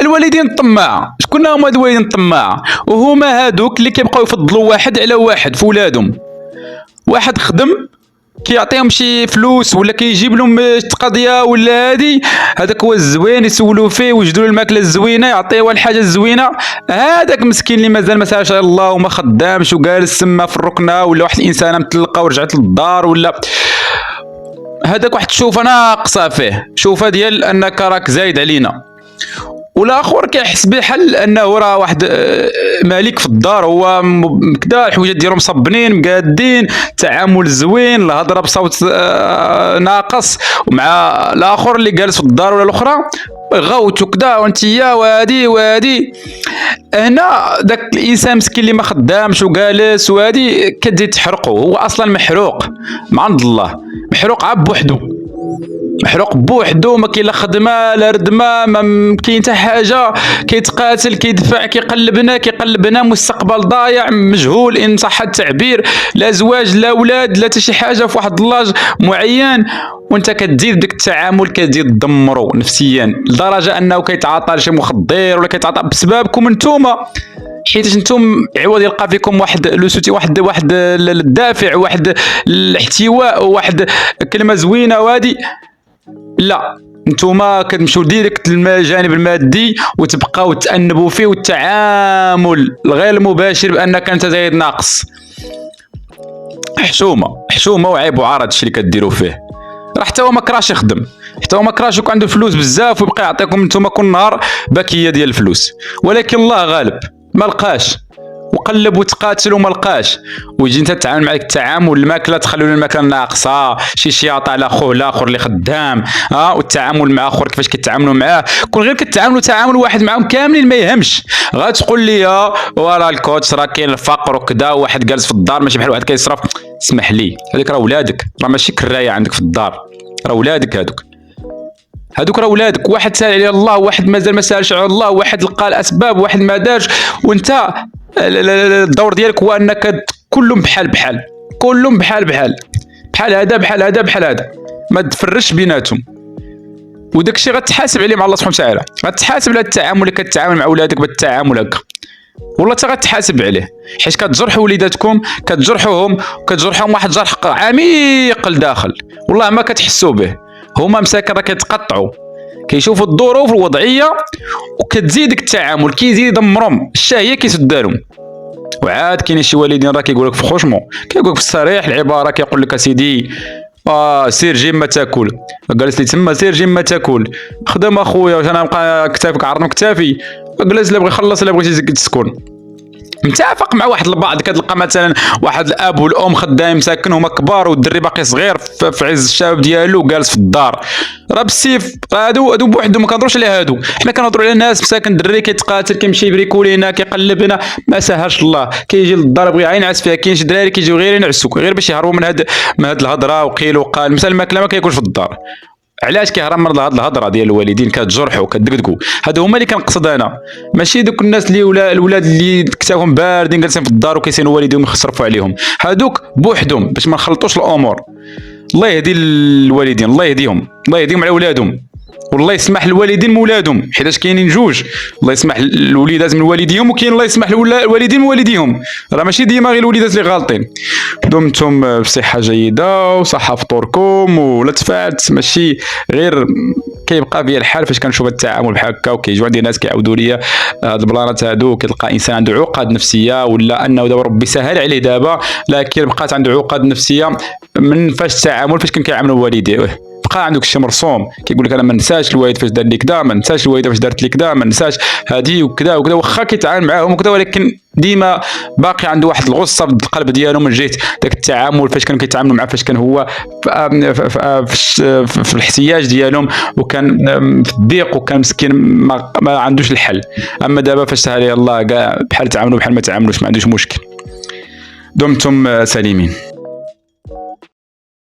الوالدين الطماعه. شكون هما الوالدين الطماعه؟ وهما هادوك اللي كيبقاو يفضلوا واحد على واحد في ولادهم. واحد خدم كيعطيهم شي فلوس ولا كيجيب لهم قضيه ولا هادي، هذاك هو الزوين يسولوا فيه ويجدوا له الماكله الزوينه، يعطيوه الحاجه الزوينه. هذاك مسكين اللي مازال ما سالش على الله وما خدامش وجالس تما في الركنه، ولا واحد الانسانه مطلقه ورجعت للدار، ولا هذاك واحد الشوفه ناقصه فيه، شوفه ديال انك راك زايد علينا. والاخر كيحس بحال انه راه واحد مالك في الدار، هو كدا الحويجات ديالهم مصبنين مقادين، التعامل زوين، الهضره بصوت ناقص، ومع الاخر اللي جالس في الدار ولا الاخرى غوت وكدا وانتيا وهادي. هنا داك الانسان مسكين اللي ما خدامش وجالس وهادي كتزيد تحرقه، هو اصلا محروق من عند الله، محروق عا بوحدو، محروق بوحدو، ما كاين لا خدمه لا ردمه، ما كاين حتى حاجه، كيتقاتل كيدفع كيقلبنا مستقبل ضايع مجهول ان صح التعبير، لا زواج لا اولاد لا حتى شي حاجه في واحد اللاج معين، وانت كتزيد ديك التعامل كتزيد تدمرو نفسيا لدرجه انه كيتعاطى لشي مخدر ولا كيتعاطى بسببكم نتوما، حيت نتوما عوض يلقى فيكم واحد لوسوتي واحد الدافع، واحد الاحتواء، واحد كلمه زوينه وهادي، لا نتوما كتمشيو ديريكت للجانب المادي وتبقاو تأنبوا فيه، والتعامل الغير المباشر بانك انت زايد ناقص. حشومه وعيب وعار الشيء اللي كديروا فيه. راه حتى هو ما كراش يخدم، حتى هو ما كراش يكون عنده فلوس بزاف ويبقى يعطيكم نتوما كل نهار باكيه ديال الفلوس، ولكن الله غالب ما لقاش وقلب وتقاتل وما لقاش، ويجي انت تتعامل معك التعامل الماكله تخلوا الماكله ناقصه، شي شياطه على خوه الاخر اللي خدام، والتعامل مع اخر كيفاش كتعاملوا معاه، كون غير كتعاملوا تعامل واحد معاهم كاملين ما يهمش، غتقول لي ورا الكوتش راه كاين الفقر وكذا، وواحد جالس في الدار ماشي بحال واحد كيصرف. اسمح لي هذيك راه ولادك، راه ماشي كرايه عندك في الدار، راه ولادك هادوك راه ولادك، واحد سال على الله، واحد مازال ما سالش على الله، واحد لقى الاسباب، واحد ما دارش، وانت الدور ديالك هو انك كلهم بحال كلهم بحال هذا ما تفرش بيناتهم، وداك الشيء غتحاسب عليه مع الله سبحانه وتعالى، غتحاسب على التعامل اللي كتعامل مع ولادك بالتعامل هكا، والله حتى غتحاسب عليه، حيت كتجرحوا وليداتكم، كتجرحوهم واحد جرح عميق لداخل، والله ما كتحسوا به، هما مساكن راه كيتقطعوا، كيشوفوا الظروف الوضعيه وكتزيد ديك التعامل كيزيد يدمرهم، الشهيه كيسدالهم. وعاد كاين شي والدين راه كيقول لك في خوشمو، كيقول لك في الصريح العباره، كيقول لك اسيدي سير جيم ما تاكل، جالس لي تما سير جيم ما تاكل، خدم اخويا واش انا نبقى كتافك عرض من كتافي، جالس لا بغي يخلص لا بغيتي تسكن. متفق مع واحد البعض، كتلقى مثلا واحد الاب والام خدام مساكن هما كبار والدري باقي صغير في عز الشباب ديالو جالس في الدار، راه بالسيف هادو بوحدهم ما كنهضروش على هادو، حنا كنهضروا على ناس مساكن الدري كيتقاتل كيمشي يبريكولي هنا كيقلب هنا، ما ساهرش الله، كيجي للدار بغى ينعس فيها، كاين شي دراري كيجيو غير ينعسوا غير باش يهربوا من هاد الهضره وقيل وقال، مثلا الماكله ما كياكلش في الدار، علاش كيهرب من هاد الهضره ديال الوالدين كتجرحوا وكتدقدقوا، هادو هما اللي كنقصد انا، ماشي دوك الناس اللي الولاد اللي كتافهم باردين جالسين في الدار وكيسينوا والديهم يصرفوا عليهم، هادوك بوحدهم باش ما نخلطوش الامور. الله يهدي الوالدين، الله يهديهم على ولادهم، والله يسمح للوالدين من ولادهم، حيتاش كاينين جوج، الله يسمح للوليدات من والديهم، وكاين الله يسمح للوالدين من والديهم، راه ماشي ديما غير الوليدات اللي غالطين. دمتم بصحه جيده وصحه فطوركم ولا تفعلت، ماشي غير كيبقى بيا الحال فاش كنشوف التعامل بحال هكا، وكيجيو عندي ناس كيعاودوا لي هاد البلانات هادو، كتلقى انسان عنده عقد نفسيه، ولا انه دابا ربي سهل عليه دابا، لكن بقات عنده عقد نفسيه من فاش التعامل فاش كان كيعاملوا والديه، بقى عندك شي مرسوم كيقول لك انا ما نساش الوالد فاش دار لي كذا، ما نساش الوالده فاش دارت لي كذا، ما نساش هذه وكذا وكذا، واخا كيتعامل معاهم وكذا، ولكن ديما باقي عنده واحد الغصه في القلب ديالو من جهه داك التعامل فاش كانوا كيتعاملوا معاه، فاش كان هو في الاحتياج ديالهم، وكان في الضيق، وكان مسكين ما عندوش الحل. اما دابا فاش سهل الله كاع بحال تعاملوا بحال ما تعاملوش، ما عندوش مشكل. دمتم سالمين.